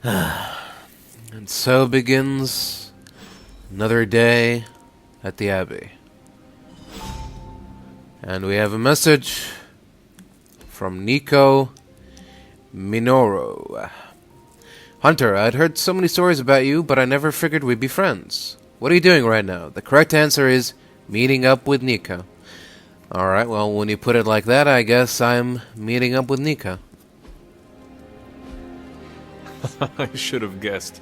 And so begins another day at the Abbey. And we have a message from Nico Minoru. Hunter, I'd heard so many stories about you, but I never figured we'd be friends. What are you doing right now? The correct answer is meeting up with Nico. Alright, well, when you put it like that, I guess I'm meeting up with Nico. I should have guessed.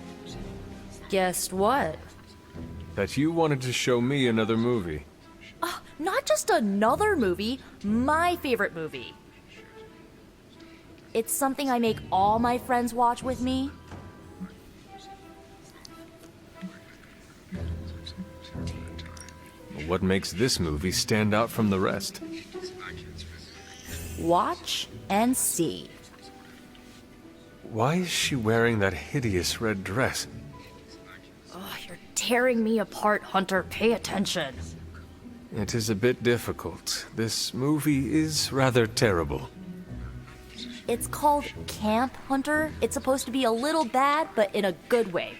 Guessed what? That you wanted to show me another movie. Not just another movie, my favorite movie. It's something I make all my friends watch with me. What makes this movie stand out from the rest? Watch and see. Why is she wearing that hideous red dress? Oh, you're tearing me apart, Hunter. Pay attention. It is a bit difficult. This movie is rather terrible. It's called Camp, Hunter. It's supposed to be a little bad, but in a good way.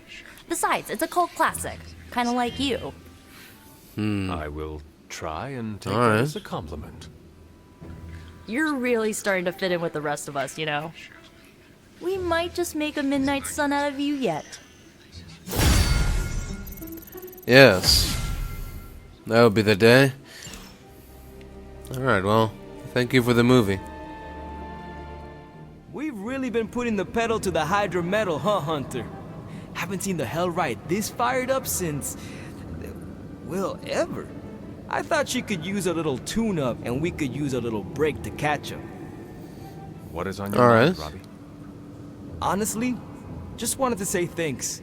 Besides, it's a cult classic. Kind of like you. I will try and take that as a compliment. You're really starting to fit in with the rest of us, you know? We might just make a midnight sun out of you yet. Yes. That would be the day. Alright, well, thank you for the movie. We've really been putting the pedal to the Hydra metal, huh, Hunter? Haven't seen the Hell Ride this fired up since... well, ever. I thought she could use a little tune-up, and we could use a little break to catch up. What is on your mind, Robbie? Honestly, just wanted to say thanks.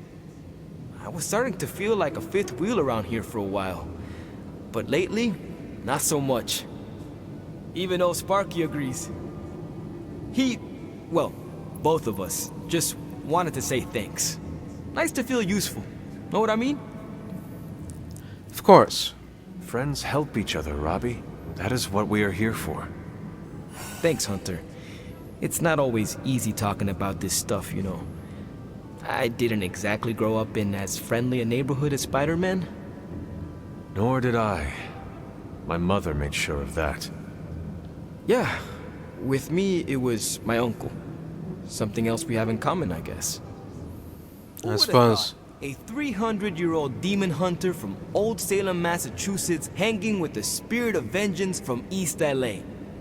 I was starting to feel like a fifth wheel around here for a while. But lately, not so much. Even though Sparky agrees. Well, both of us, just wanted to say thanks. Nice to feel useful. Know what I mean? Of course. Friends help each other, Robbie. That is what we are here for. Thanks, Hunter. It's not always easy talking about this stuff, you know. I didn't exactly grow up in as friendly a neighborhood as Spider-Man. Nor did I. My mother made sure of that. Yeah, with me, it was my uncle. Something else we have in common, I guess. I suppose. A 300-year-old demon hunter from Old Salem, Massachusetts, hanging with the spirit of vengeance from East LA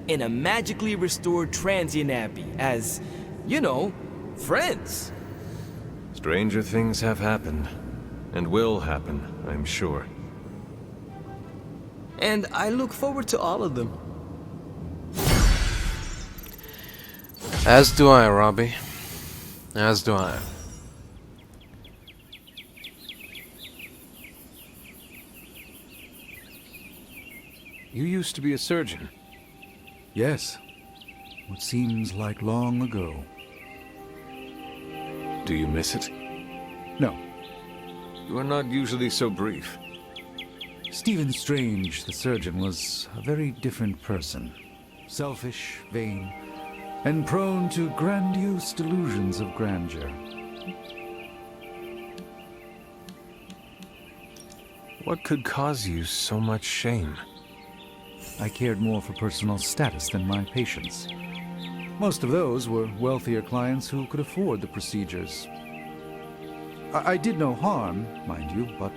in a magically restored transient abbey as, you know, friends. Stranger things have happened. And will happen, I'm sure. And I look forward to all of them. As do I, Robbie. As do I. You used to be a surgeon. Yes. What seems like long ago. Do you miss it? No. You are not usually so brief. Stephen Strange, the surgeon, was a very different person. Selfish, vain, and prone to grandiose delusions of grandeur. What could cause you so much shame? I cared more for personal status than my patients. Most of those were wealthier clients who could afford the procedures. I did no harm, mind you, but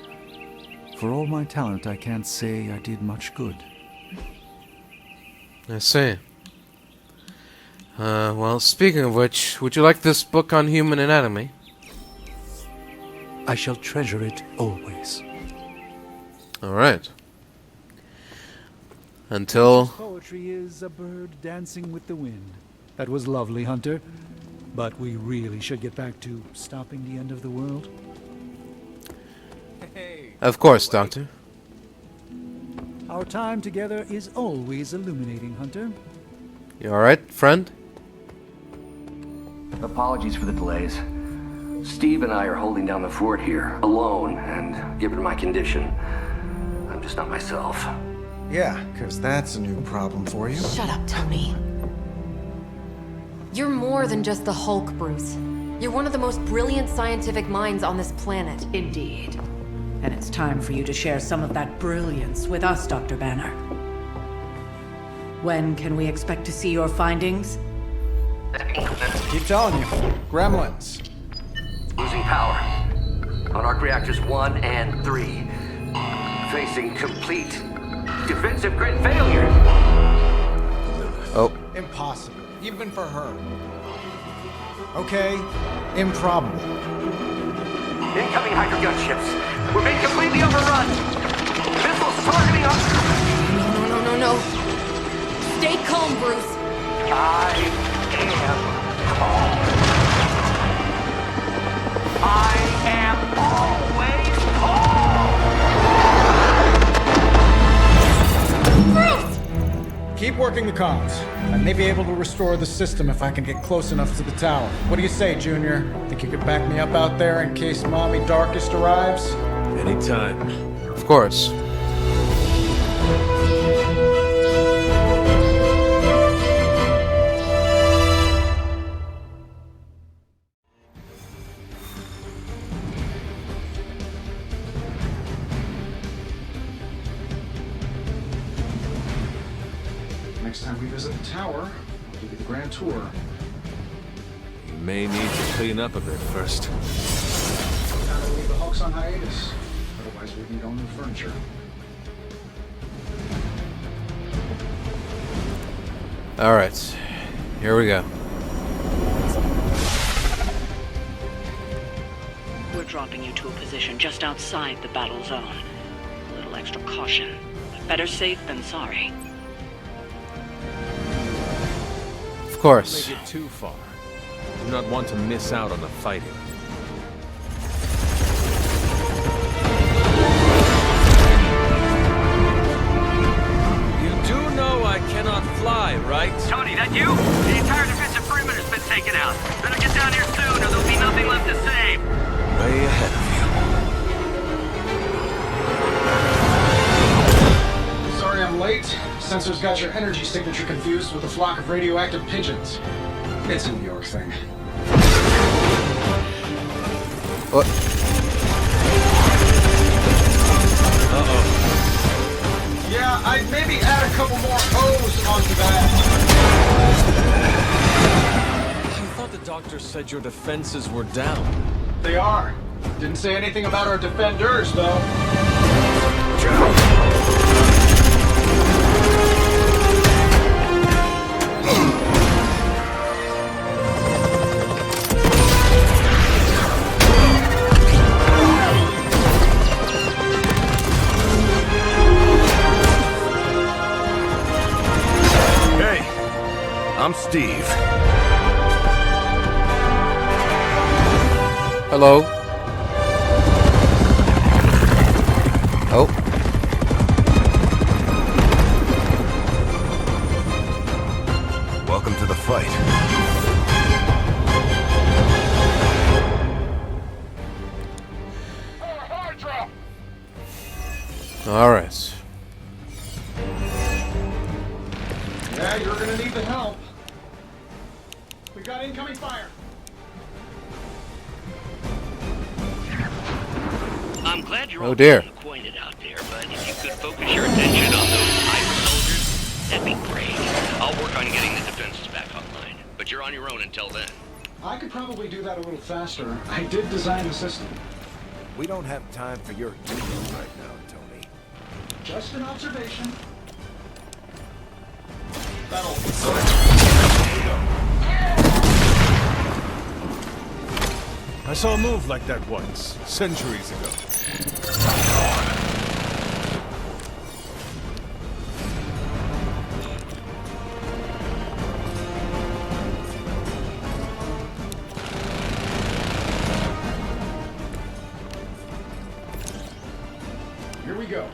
for all my talent, I can't say I did much good. I see. Well, speaking of which, would you like this book on human anatomy? I shall treasure it always. Alright. Until... Poetry is a bird dancing with the wind. That was lovely, Hunter. But we really should get back to stopping the end of the world. Of course, Doctor. Our time together is always illuminating, Hunter. You alright, friend? Apologies for the delays. Steve and I are holding down the fort here, alone, and given my condition, I'm just not myself. Yeah, because that's a new problem for you. Shut up, Tony. You're more than just the Hulk, Bruce. You're one of the most brilliant scientific minds on this planet. Indeed. And it's time for you to share some of that brilliance with us, Dr. Banner. When can we expect to see your findings? Keep telling you. Gremlins. Losing power. On arc reactors 1 and 3. Facing complete defensive grid failure. Oh, Impossible. Even for her. Okay, improbable. Incoming Hydra gunships. We're being completely overrun. Missiles targeting us. No. Stay calm, Bruce. I am calm. I am always calm. Keep working the comms. I may be able to restore the system if I can get close enough to the tower. What do you say, Junior? Think you could back me up out there in case Mommy Darkest arrives? Anytime. of course. Next time we visit the tower, I'll give you the grand tour. You may need to clean up a bit first. Time to leave the Hulks on hiatus. Otherwise, we need all new furniture. Alright, here we go. We're dropping you to a position just outside the battle zone. A little extra caution, but better safe than sorry. Of course. Make it too far. Do not want to miss out on the fighting. You do know I cannot fly, right? Tony, that you? The entire defensive perimeter's been taken out. Better get down here soon or there'll be nothing left to save. Way ahead of Sorry I'm late. Sensors got your energy signature confused with a flock of radioactive pigeons. It's a New York thing. What? Yeah, I'd maybe add a couple more O's onto that. you. I thought the doctor said your defenses were down. They are. Didn't say anything about our defenders, though. Hey, I'm Steve. Hello? Oh. Welcome to the fight. Alright. Yeah, you're gonna need the help. We got incoming fire. I'm glad you're Oh, all dear. getting acquainted out there, but if you could focus your attention on those Hydra soldiers, that'd be great. I'll work on getting the defenses back online, but you're on your own until then. I could probably do that a little faster. I did design the system. We don't have time for your ego right now, Tony. Just an observation. That'll... I saw a move like that once, centuries ago. Here we go.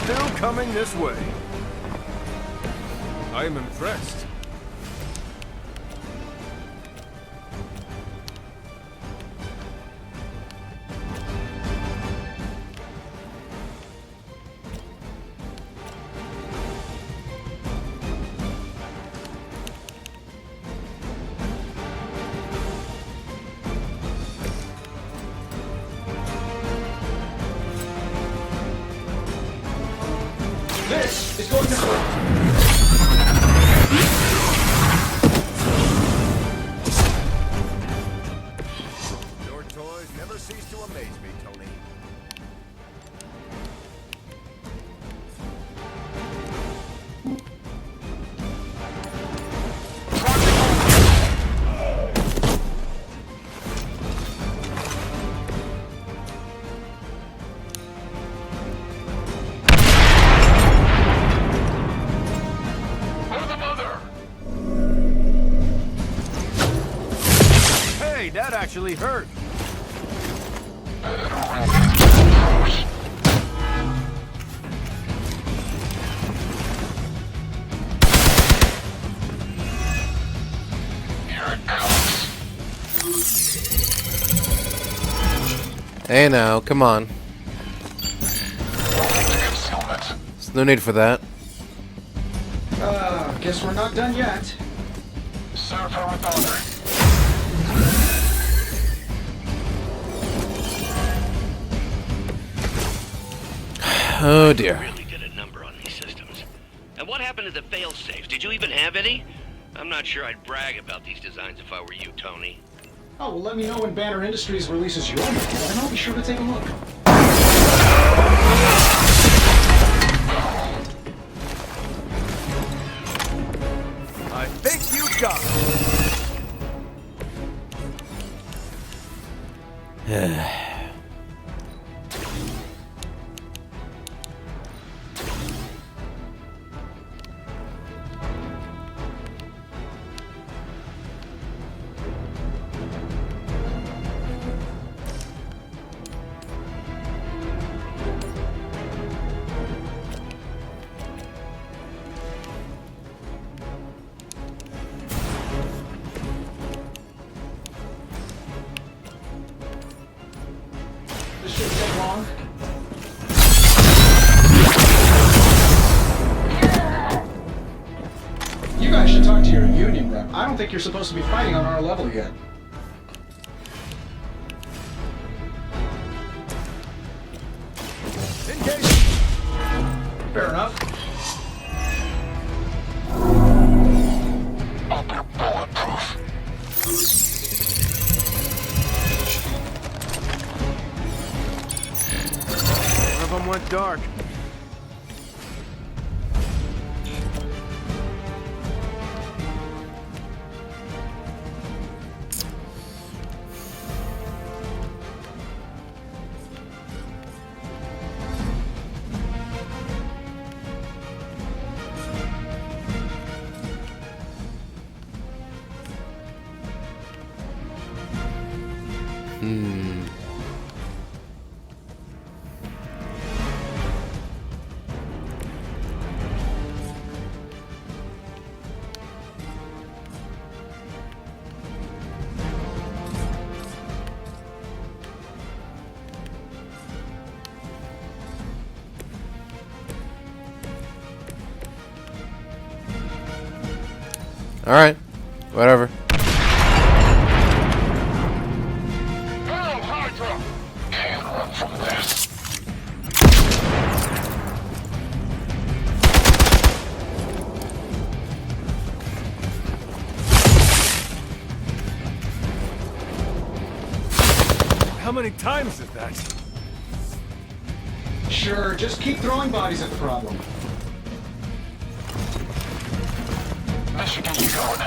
Still coming this way. I am impressed. This is going to hurt. Your toys never cease to amaze me, Tony. Hey, that actually hurt. Hey now, come on. There's no need for that. Guess we're not done yet. Oh dear. Really did a number on these systems. And what happened to the fail-safes? Did you even have any? I'm not sure I'd brag about these designs if I were you, Tony. Oh, well, let me know when Banner Industries releases your model, and I'll be sure to take a look. I think you got it. This shouldn't take long. You guys should talk to your union rep. I don't think you're supposed to be fighting on our level yet. Engage. Fair enough. One of them went dark. Alright, whatever. How many times is that? Sure, just keep throwing bodies at the problem. That should get you going.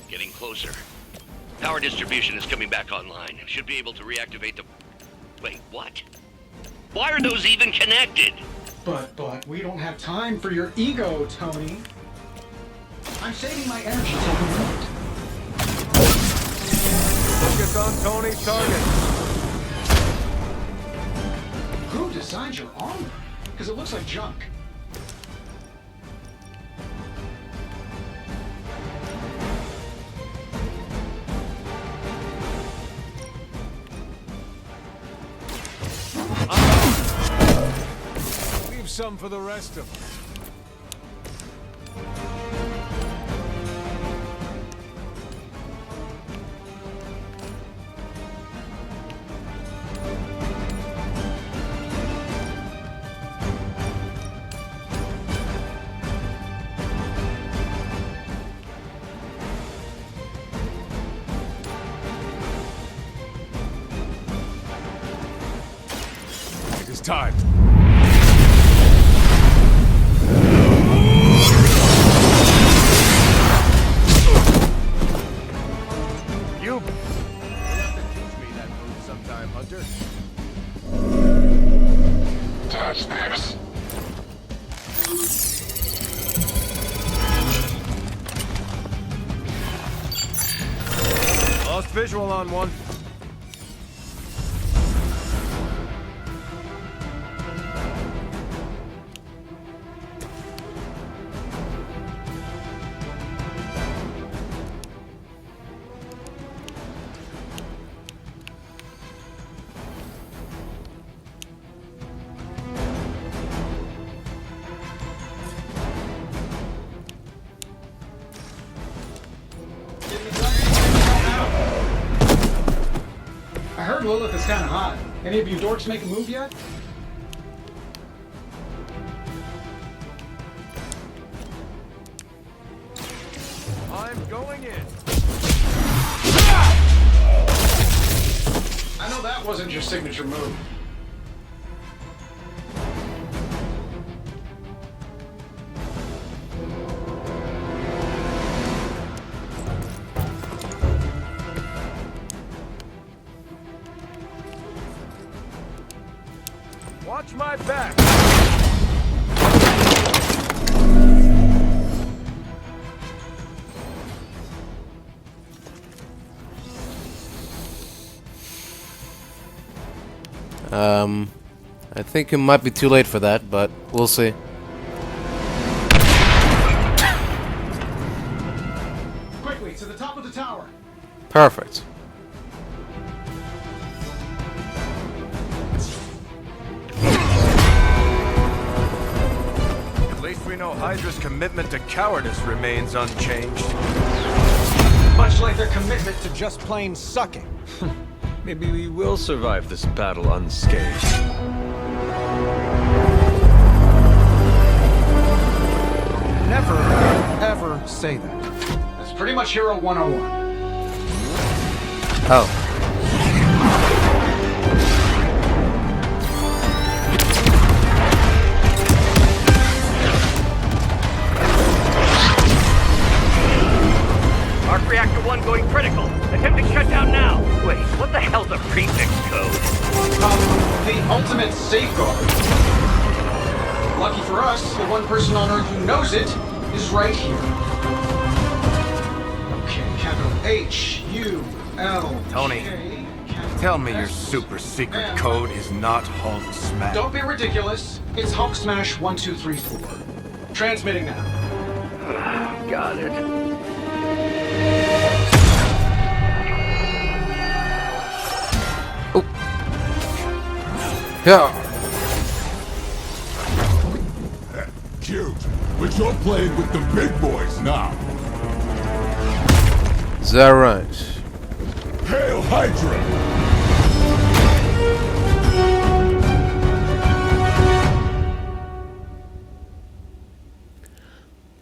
Getting closer. Power distribution is coming back online. Should be able to reactivate the... Wait, what? Why are those even connected? But, we don't have time for your ego, Tony. I'm saving my energy till the moment. Focus on Tony's target. Who designed your armor? Because it looks like junk. Leave some for the rest of us. It is time. You'll have to teach me that move sometime, Hunter. Touch this. Lost visual on one. I heard Lilith is kind of hot. Any of you dorks make a move yet? I'm going in. I know that wasn't your signature move. Watch my back. I think it might be too late for that, but we'll see. Quickly, to the top of the tower. Perfect. At least we know Hydra's commitment to cowardice remains unchanged. Much like their commitment to just plain sucking. Maybe we will survive this battle unscathed. Never, ever say that. That's pretty much Hero 101. Oh. Arc reactor 1 going critical. Attempting shutdown now. Wait, what the hell's a prefix code? The ultimate safeguard. Lucky for us, the one person on Earth who knows it is right here. Okay, capital H-U-L. Tony, tell me your super secret code is not Hulk Smash. Don't be ridiculous. It's Hulk Smash 1234. Transmitting now. Got it. Yeah. Cute, but you're playing with the big boys now. Is that right? Hail Hydra!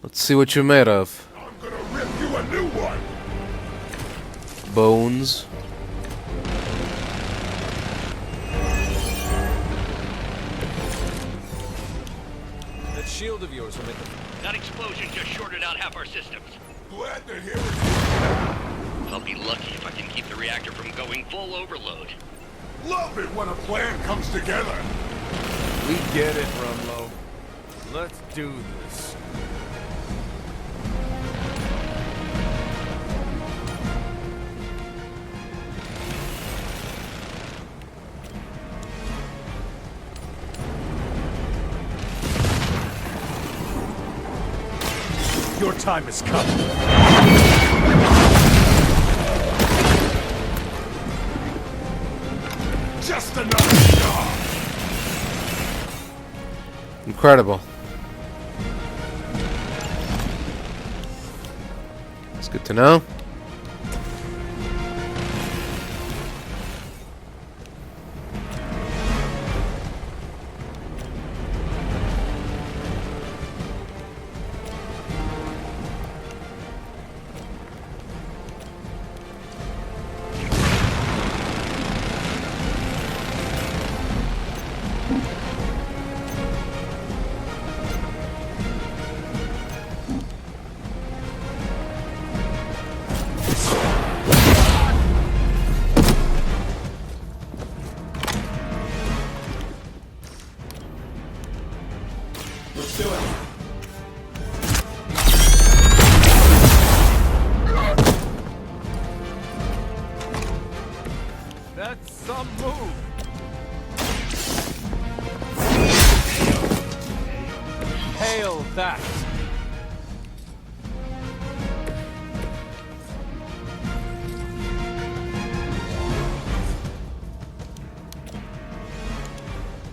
Let's see what you're made of. I'm gonna rip you a new one. Bones. That shield of yours will make a... That explosion just shorted out half our systems. Glad to hear it. I'll be lucky if I can keep the reactor from going full overload. Love it when a plan comes together. We get it, Rumlow. Let's do this. Your time has come. Just another job. Incredible. It's good to know. Let's do it. That's some move. Hail that.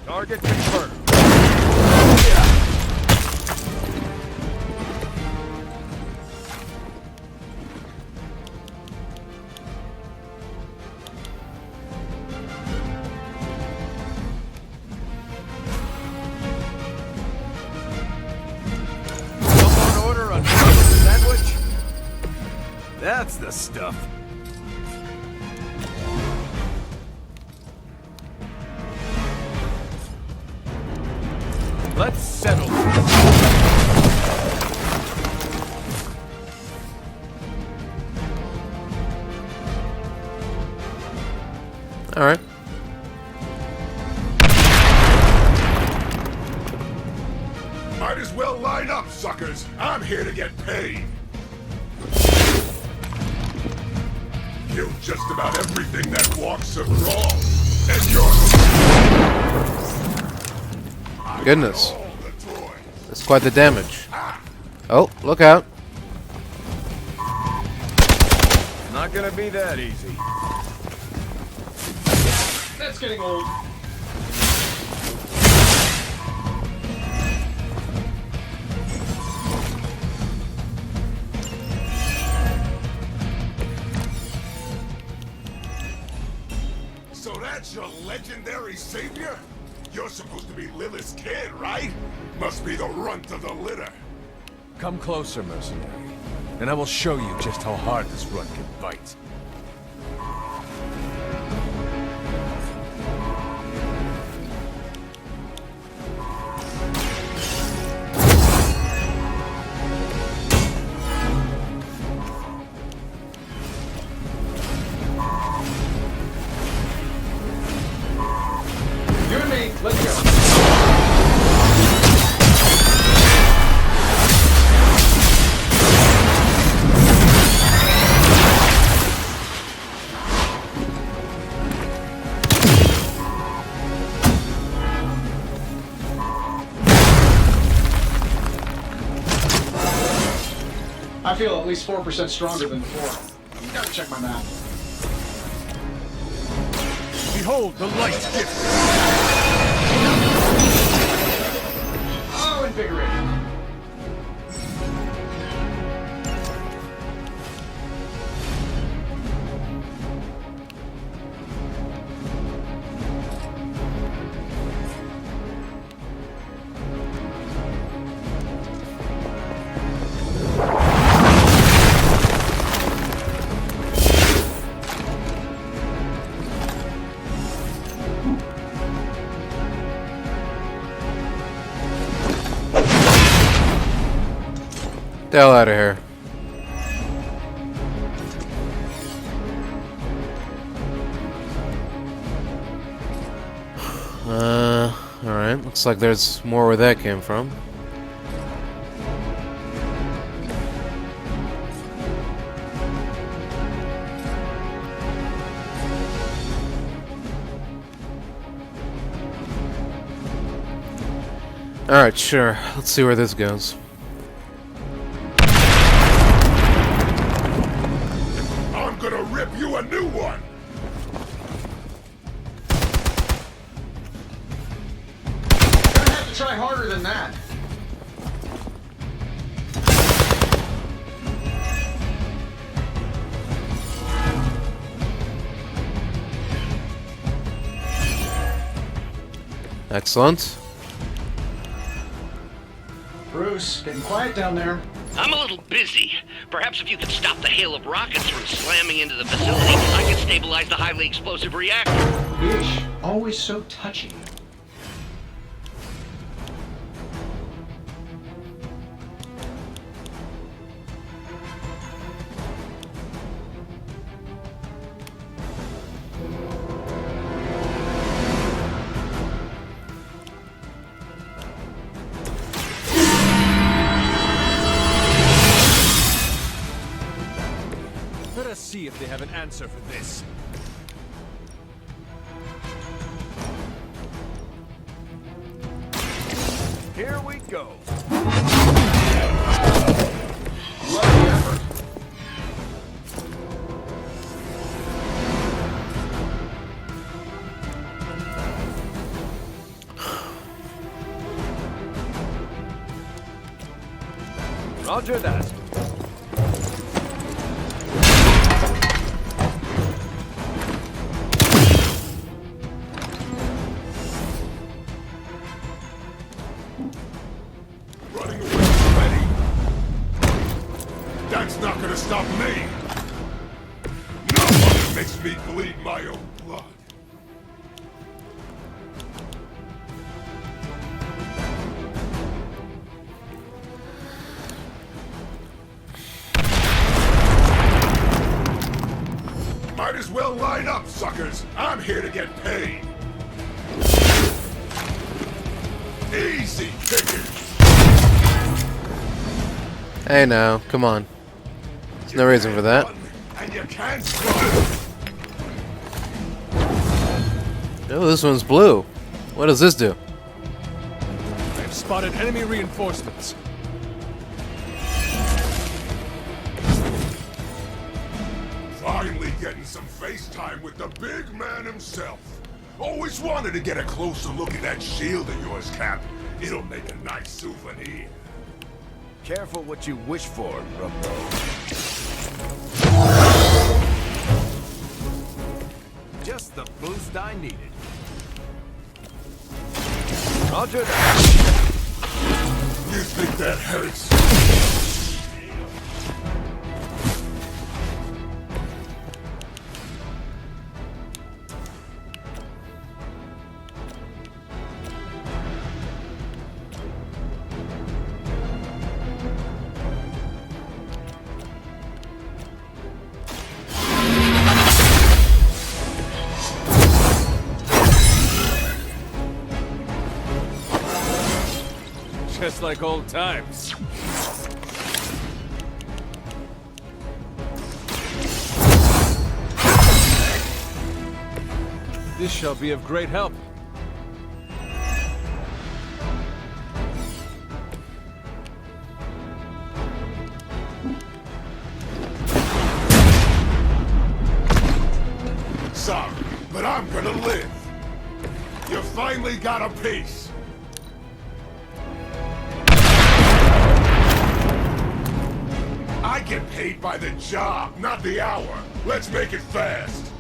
Target confirmed. Someone order a sandwich? That's the stuff. Let's settle this. All right. Might as well line up, suckers. I'm here to get paid. Killed just about everything that walks across. And you're... Goodness. That's quite the damage. Oh, look out. Not gonna be that easy. That's getting old. So that's your legendary savior? You're supposed to be Lilith's kid, right? Must be the runt of the litter. Come closer, mercenary, and I will show you just how hard this run can bite. You and me, let's go. I feel at least 4% stronger than before. Gotta check my map. Behold the light gift! Oh, invigorating. The hell out of here. Alright, looks like there's more where that came from. Alright, sure. Let's see where this goes. you a new one! Gonna have to try harder than that. Excellent. Bruce, getting quiet down there. I'm a little busy. Perhaps if you could stop the hail of rockets from slamming into the facility, I could stabilize the highly explosive reactor. Ish, always so touchy. Let us see if they have an answer for this. Here we go. Lovely effort. Roger that. Running away already? That's not gonna stop me! Nobody makes me bleed my own blood. Might as well line up, suckers! I'm here to get paid! Easy pickings! Hey now, come on. There's no reason for that. And you can't run! Oh, this one's blue. What does this do? I have spotted enemy reinforcements. Finally getting some FaceTime with the big man himself. Always wanted to get a closer look at that shield of yours, Cap. It'll make a nice souvenir. Careful what you wish for, Rumbo. Just the boost I needed. Roger that. You think that hurts? Just like old times. This shall be of great help. Sorry, but I'm gonna live. You finally got a piece. I get paid by the job, not the hour. Let's make it fast.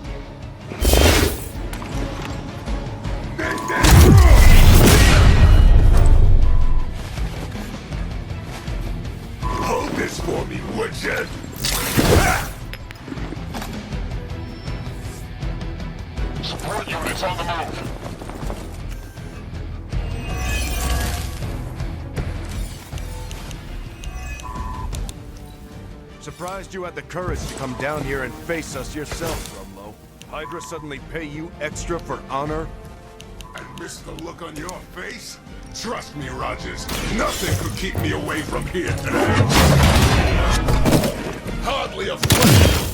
Hold this for me, would you? Support units on the move. Surprised you had the courage to come down here and face us yourself, Rumlow. Hydra suddenly pay you extra for honor? And miss the look on your face? Trust me, Rogers, nothing could keep me away from here today. Hardly a flick.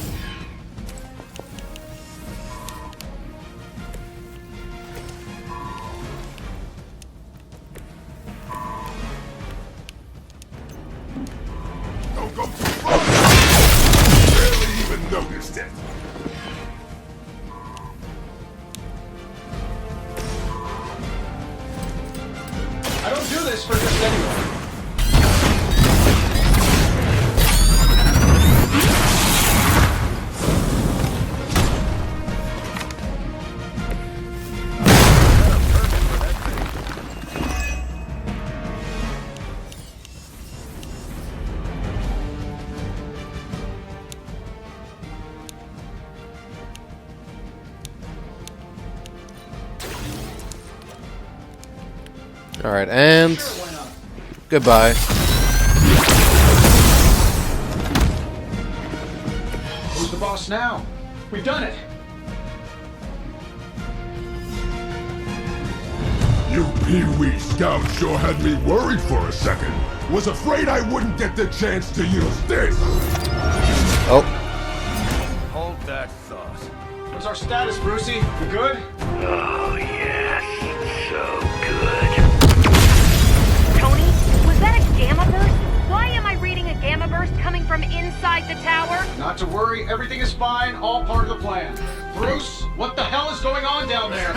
Don't go too far. Barely even noticed it. Alright, and goodbye. Who's the boss now? We've done it! You Pee-wee Scout sure had me worried for a second. Was afraid I wouldn't get the chance to use this. Oh. Hold that thought. What's our status, Brucey? We good? Oh, yes. So good. Tony, was that a gamma burst? Why am I reading a gamma burst coming from inside the tower? Not to worry, everything is fine, all part of the plan. Bruce, what the hell is going on down there?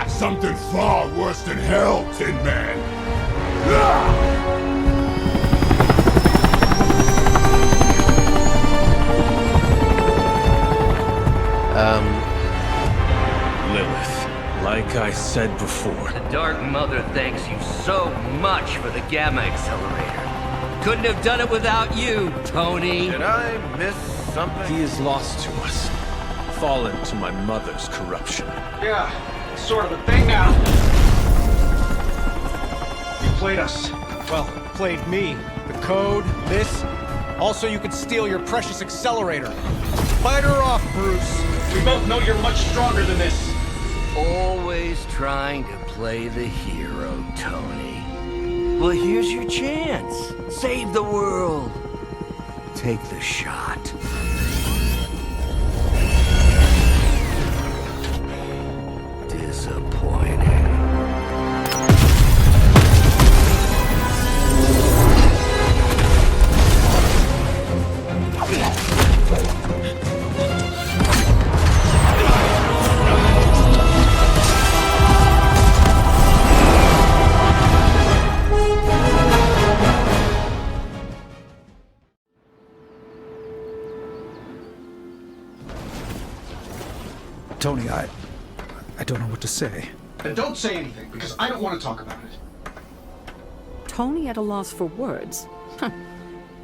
Something far worse than hell, Tin Man. Ah! Lilith, like I said before. The Dark Mother thanks you so much for the Gamma Accelerator. Couldn't have done it without you, Tony. Did I miss something? He is lost to us, fallen to my mother's corruption. Yeah, it's sort of a thing now. You played us. Well, played me. The code, this. Also, you could steal your precious accelerator. Fight her off, Bruce. We both know you're much stronger than this. Always trying to play the hero, Tony. Well, here's your chance. Save the world. Take the shot. Disappointing. Tony, I don't know what to say. And don't say anything, because I don't want to talk about it. Tony at a loss for words.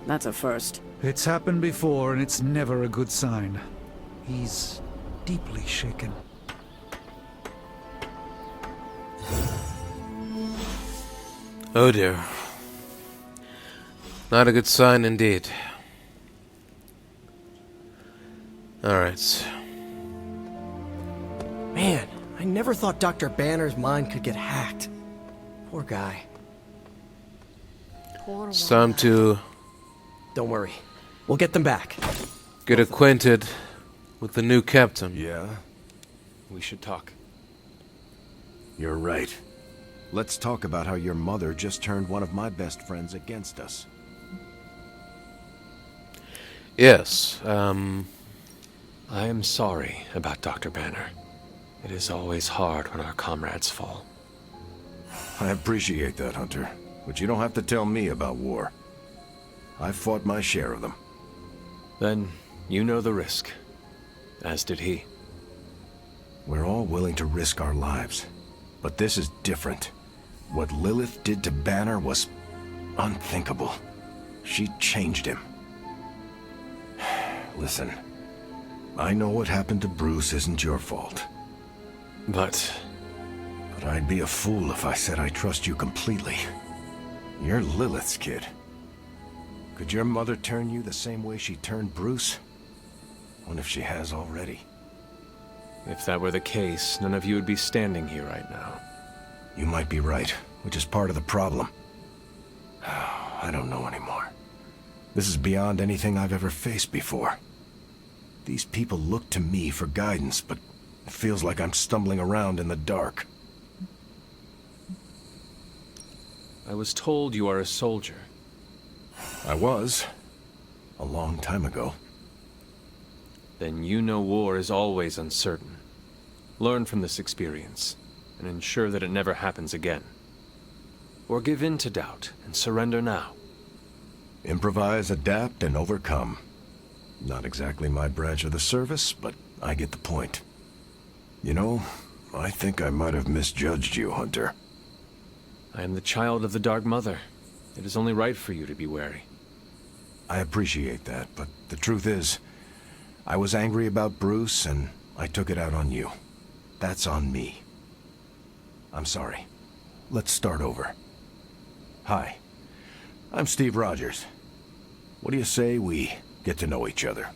That's a first. It's happened before, and it's never a good sign. He's deeply shaken. Oh dear. Not a good sign indeed. Alright. Man, I never thought Dr. Banner's mind could get hacked. Poor guy. It's time to Don't worry. We'll get them back. get acquainted with the new captain. Yeah? We should talk. You're right. Let's talk about how your mother just turned one of my best friends against us. Yes, I am sorry about Dr. Banner. It is always hard when our comrades fall. I appreciate that, Hunter. But you don't have to tell me about war. I've fought my share of them. Then you know the risk, as did he. We're all willing to risk our lives. But this is different. What Lilith did to Banner was unthinkable. She changed him. Listen, I know what happened to Bruce isn't your fault. But I'd be a fool if I said I trust you completely. You're Lilith's kid. Could your mother turn you the same way she turned Bruce? What if she has already? if that were the case, none of you would be standing here right now. You might be right, which is part of the problem. I don't know anymore. This is beyond anything I've ever faced before. These people look to me for guidance, but it feels like I'm stumbling around in the dark. I was told you are a soldier. I was. A long time ago. Then you know war is always uncertain. Learn from this experience, and ensure that it never happens again. Or give in to doubt, and surrender now. Improvise, adapt, and overcome. Not exactly my branch of the service, but I get the point. You know, I think I might have misjudged you, Hunter. I am the child of the Dark Mother. It is only right for you to be wary. I appreciate that, but the truth is, I was angry about Bruce, and I took it out on you. That's on me. I'm sorry. let's start over. Hi, I'm Steve Rogers. What do you say we get to know each other?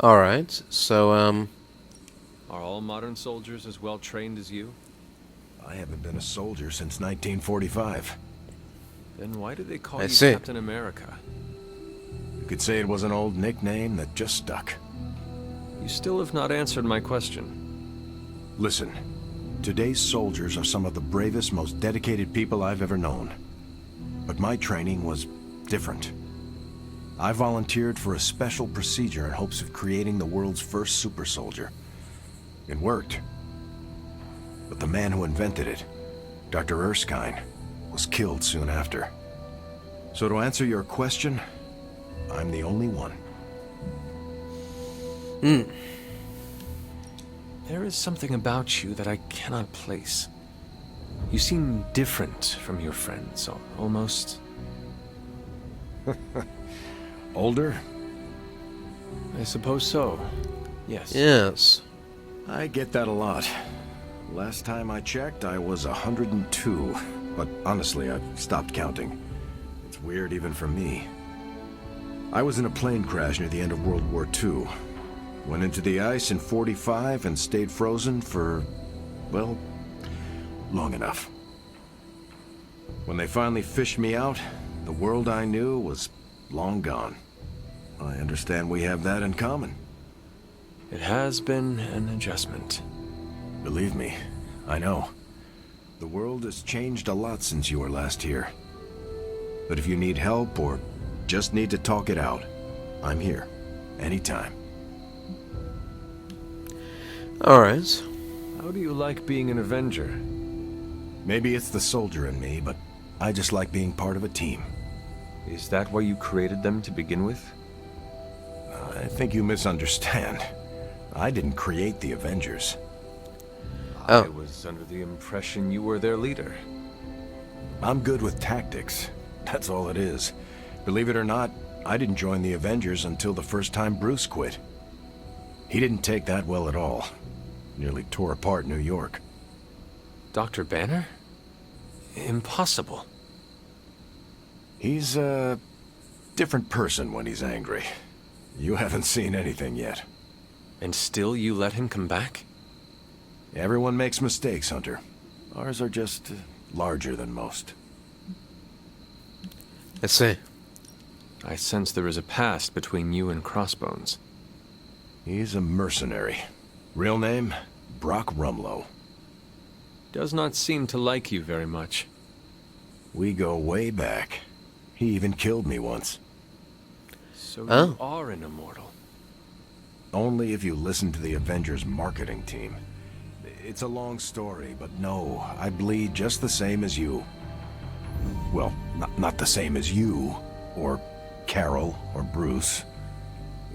Alright, so, Are all modern soldiers as well trained as you? I haven't been a soldier since 1945. Then why do they call I you see. Captain America? You could say it was an old nickname that just stuck. You still have not answered my question. Listen, today's soldiers are some of the bravest, most dedicated people I've ever known. But my training was different. I volunteered for a special procedure in hopes of creating the world's first super soldier. It worked. But the man who invented it, Dr. Erskine, was killed soon after. So to answer your question, I'm the only one. There is something about you that I cannot place. You seem different from your friends, almost... Older? I suppose so. Yes. yes. I get that a lot. Last time I checked, I was 102. But honestly, I've stopped counting. It's weird even for me. I was in a plane crash near the end of World War II. Went into the ice in '45 and stayed frozen for, well, long enough. When they finally fished me out, the world I knew was long gone. I understand we have that in common. It has been an adjustment. Believe me, I know. The world has changed a lot since you were last here. But if you need help or just need to talk it out, I'm here. Anytime. Alright. How do you like being an Avenger? Maybe it's the soldier in me, but I just like being part of a team. Is that why you created them to begin with? I think you misunderstand. I didn't create the Avengers. Oh. I was under the impression you were their leader. I'm good with tactics. That's all it is. Believe it or not, I didn't join the Avengers until the first time Bruce quit. He didn't take that well at all. Nearly tore apart New York. Dr. Banner? Impossible. He's a different person when he's angry. You haven't seen anything yet. And still you let him come back? Everyone makes mistakes, Hunter. Ours are just larger than most. I see. I sense there is a past between you and Crossbones. He's a mercenary. Real name, Brock Rumlow. Does not seem to like you very much. We go way back. He even killed me once. So you are an immortal. Only if you listen to the Avengers marketing team. It's a long story, but no, I bleed just the same as you. Well, not the same as you, or Carol, or Bruce.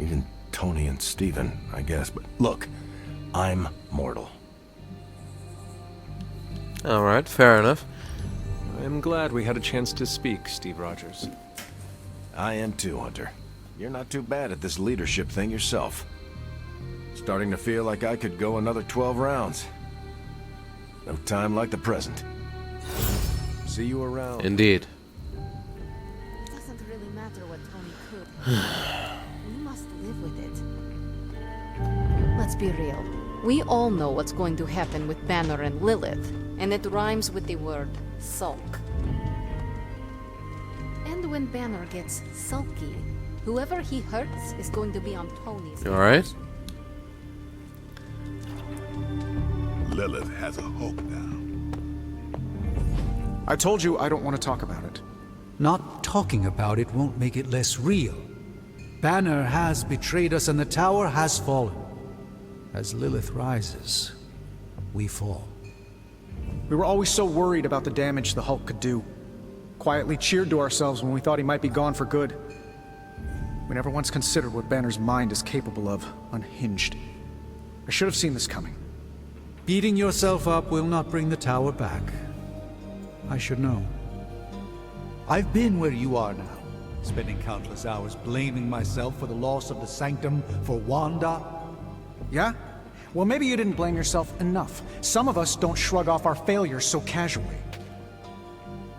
Even Tony and Steven, I guess. But look, I'm mortal. Alright, fair enough. I'm glad we had a chance to speak, Steve Rogers. I am too, Hunter. You're not too bad at this leadership thing yourself. Starting to feel like I could go another 12 rounds. No time like the present. See you around. Indeed. It doesn't really matter what Tony could. We must live with it. Let's be real. We all know what's going to happen with Banner and Lilith, and it rhymes with the word sulk. And when Banner gets sulky, whoever he hurts is going to be on Tony's. Alright. Lilith has a hope now. I told you I don't want to talk about it. Not talking about it won't make it less real. Banner has betrayed us and the tower has fallen. As Lilith rises, we fall. We were always so worried about the damage the Hulk could do. Quietly cheered to ourselves when we thought he might be gone for good. We never once considered what Banner's mind is capable of, unhinged. I should have seen this coming. Beating yourself up will not bring the tower back. I should know. I've been where you are now, spending countless hours blaming myself for the loss of the Sanctum for Wanda. Yeah? Well, maybe you didn't blame yourself enough. Some of us don't shrug off our failures so casually.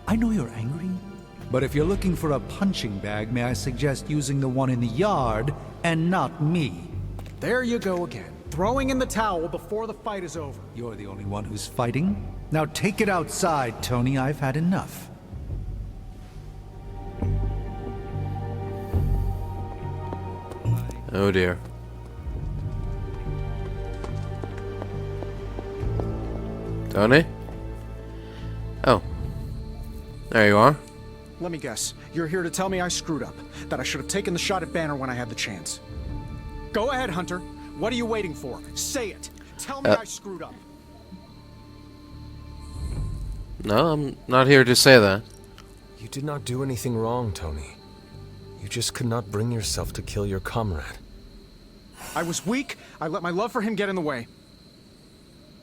I know you're angry, but if you're looking for a punching bag, may I suggest using the one in the yard and not me? There you go again. Throwing in the towel before the fight is over. You're the only one who's fighting. Now take it outside, Tony. I've had enough. Oh dear. Tony? Oh. There you are. Let me guess. You're here to tell me I screwed up. That I should have taken the shot at Banner when I had the chance. Go ahead, Hunter. What are you waiting for? Say it. Tell me I screwed up. No, I'm not here to say that. You did not do anything wrong, Tony. You just could not bring yourself to kill your comrade. I was weak. I let my love for him get in the way.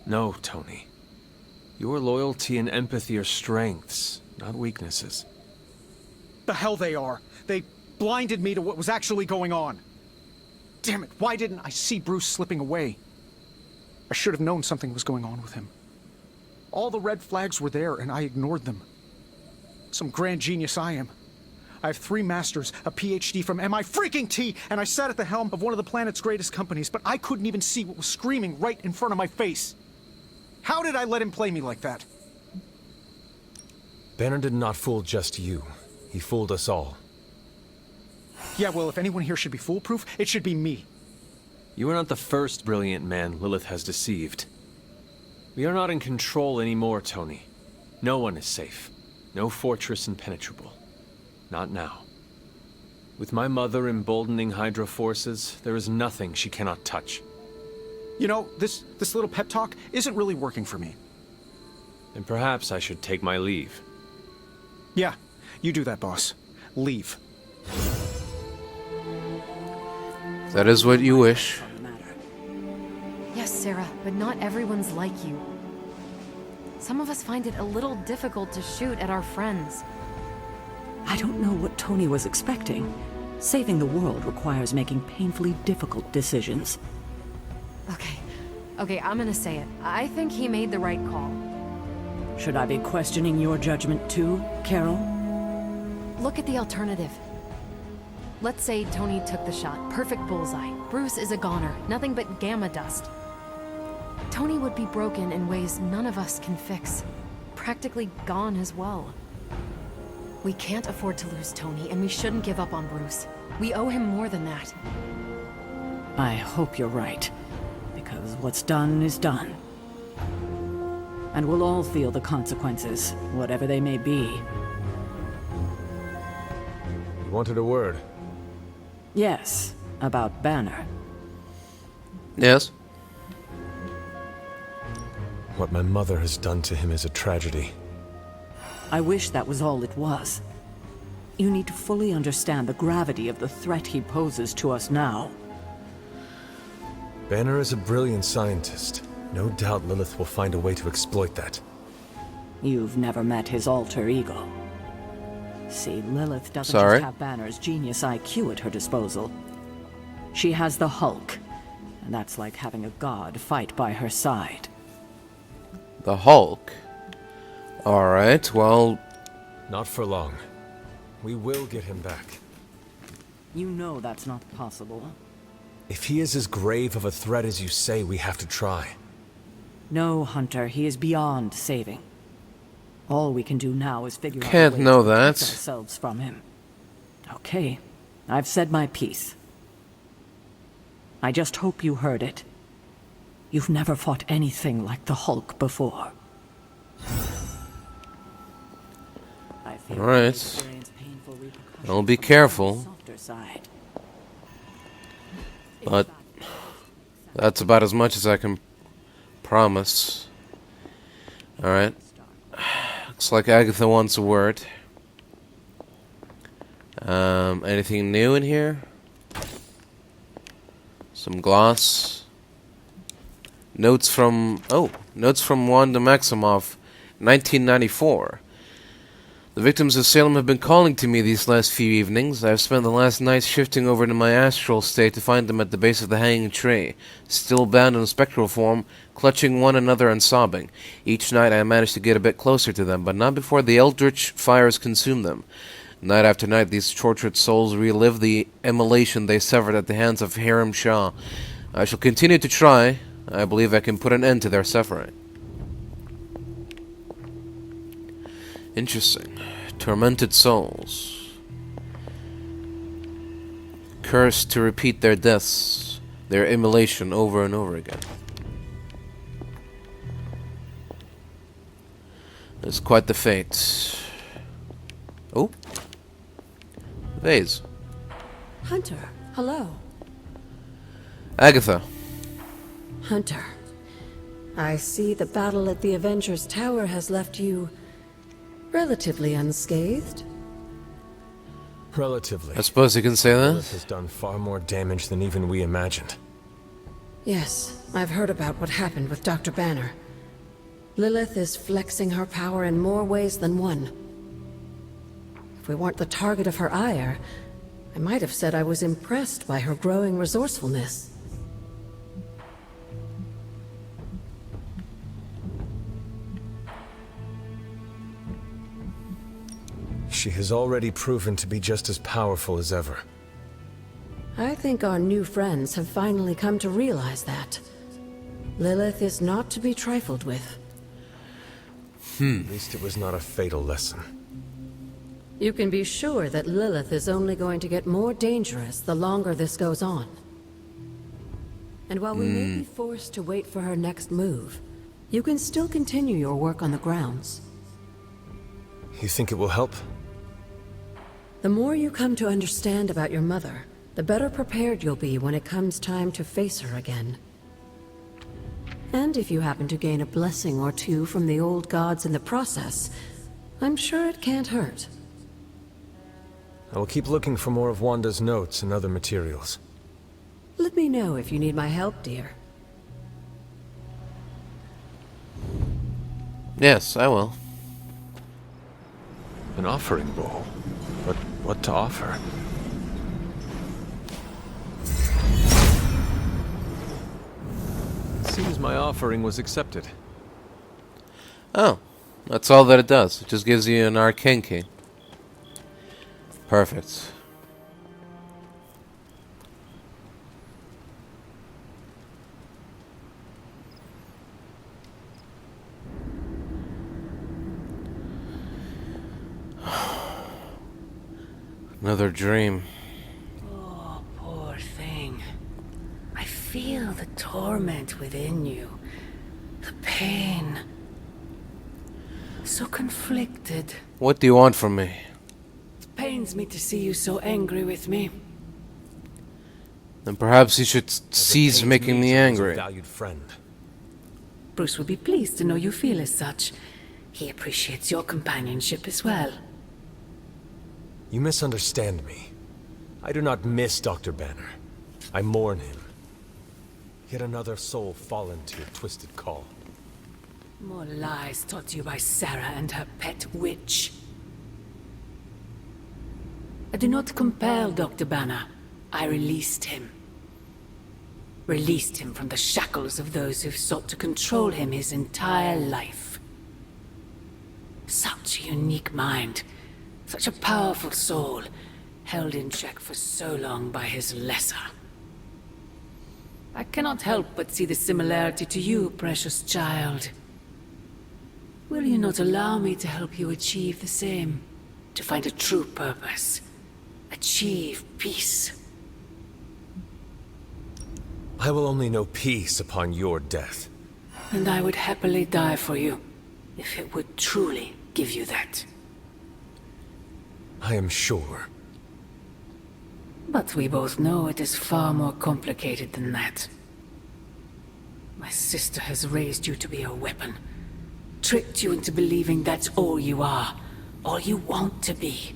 No, Tony. Your loyalty and empathy are strengths, not weaknesses. The hell they are. They blinded me to what was actually going on. Damn it, why didn't I see Bruce slipping away? I should have known something was going on with him. All the red flags were there, and I ignored them. Some grand genius I am. I have 3 masters, a PhD from MI-freaking-T, and I sat at the helm of one of the planet's greatest companies, but I couldn't even see what was screaming right in front of my face. How did I let him play me like that? Banner did not fool just you. He fooled us all. Yeah, well, if anyone here should be foolproof, it should be me. You are not the first brilliant man Lilith has deceived. We are not in control anymore, Tony. No one is safe. No fortress impenetrable. Not now. With my mother emboldening Hydra forces, there is nothing she cannot touch. You know, this little pep talk isn't really working for me. And perhaps I should take my leave. Yeah, you do that, boss. Leave. That is what you wish. Yes, Sarah, but not everyone's like you. Some of us find it a little difficult to shoot at our friends. I don't know what Tony was expecting. Saving the world requires making painfully difficult decisions. Okay, I'm gonna say it. I think he made the right call. Should I be questioning your judgment too, Carol? Look at the alternative. Let's say Tony took the shot. Perfect bullseye. Bruce is a goner. Nothing but gamma dust. Tony would be broken in ways none of us can fix. Practically gone as well. We can't afford to lose Tony, and we shouldn't give up on Bruce. We owe him more than that. I hope you're right, because what's done is done. And we'll all feel the consequences, whatever they may be. You wanted a word? Yes, about Banner. Yes? What my mother has done to him is a tragedy. I wish that was all it was. You need to fully understand the gravity of the threat he poses to us now. Banner is a brilliant scientist. No doubt Lilith will find a way to exploit that. You've never met his alter ego. See, Lilith doesn't Sorry? just have Banner's genius IQ at her disposal. She has the Hulk, and that's like having a god fight by her side. The Hulk? Alright, well... Not for long. We will get him back. You know that's not possible. If he is as grave of a threat as you say, we have to try. No, Hunter, he is beyond saving. All we can do now is figure out a Can't way know to protect that. ourselves from him. Okay, I've said my piece. I just hope you heard it. You've never fought anything like the Hulk before. Alright. I'll be careful. But that's about as much as I can promise. Alright. Looks like Agatha wants a word. Anything new in here? Some gloss. Notes from Wanda Maximoff, 1994. The victims of Salem have been calling to me these last few evenings. I've spent the last night shifting over to my astral state to find them at the base of the hanging tree, still bound in spectral form, clutching one another and sobbing. Each night I manage to get a bit closer to them, but not before the eldritch fires consume them. Night after night, these tortured souls relive the immolation they suffered at the hands of Hiram Shah. I shall continue to try. I believe I can put an end to their suffering. Interesting. Tormented souls. Cursed to repeat their deaths, their immolation over and over again. It's quite the fate. Oh. Vase. Hunter, hello. Agatha. Hunter, I see the battle at the Avengers Tower has left you relatively unscathed. Relatively. I suppose you can say that. Lilith has done far more damage than even we imagined. Yes, I've heard about what happened with Dr. Banner. Lilith is flexing her power in more ways than one. If we weren't the target of her ire, I might have said I was impressed by her growing resourcefulness. She has already proven to be just as powerful as ever. I think our new friends have finally come to realize that. Lilith is not to be trifled with. At least it was not a fatal lesson. You can be sure that Lilith is only going to get more dangerous the longer this goes on. And while we may be forced to wait for her next move, you can still continue your work on the grounds. You think it will help? The more you come to understand about your mother, the better prepared you'll be when it comes time to face her again. And if you happen to gain a blessing or two from the old gods in the process, I'm sure it can't hurt. I will keep looking for more of Wanda's notes and other materials. Let me know if you need my help, dear. Yes, I will. An offering bowl? But what to offer? It seems my offering was accepted. Oh, that's all that it does. It just gives you an arcane key. Perfect. Another dream. Oh, poor thing. I feel the torment within you. The pain. So conflicted. What do you want from me? It pains me to see you so angry with me. Then perhaps you should cease making me angry. Valued friend. Bruce would be pleased to know you feel as such. He appreciates your companionship as well. You misunderstand me. I do not miss Dr. Banner. I mourn him. Yet another soul fallen to your twisted call. More lies taught to you by Sarah and her pet witch. I do not compel Dr. Banner. I released him. Released him from the shackles of those who've sought to control him his entire life. Such a unique mind. Such a powerful soul, held in check for so long by his lesser. I cannot help but see the similarity to you, precious child. Will you not allow me to help you achieve the same? To find a true purpose. Achieve peace. I will only know peace upon your death. And I would happily die for you, if it would truly give you that. I am sure. But we both know it is far more complicated than that. My sister has raised you to be a weapon. Tricked you into believing that's all you are. All you want to be.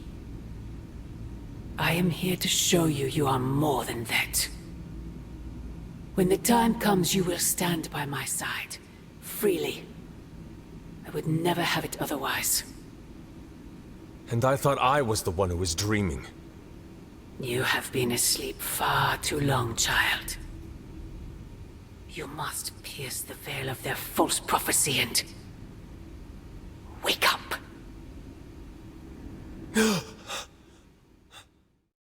I am here to show you you are more than that. When the time comes, you will stand by my side. Freely. I would never have it otherwise. And I thought I was the one who was dreaming. You have been asleep far too long, child. You must pierce the veil of their false prophecy and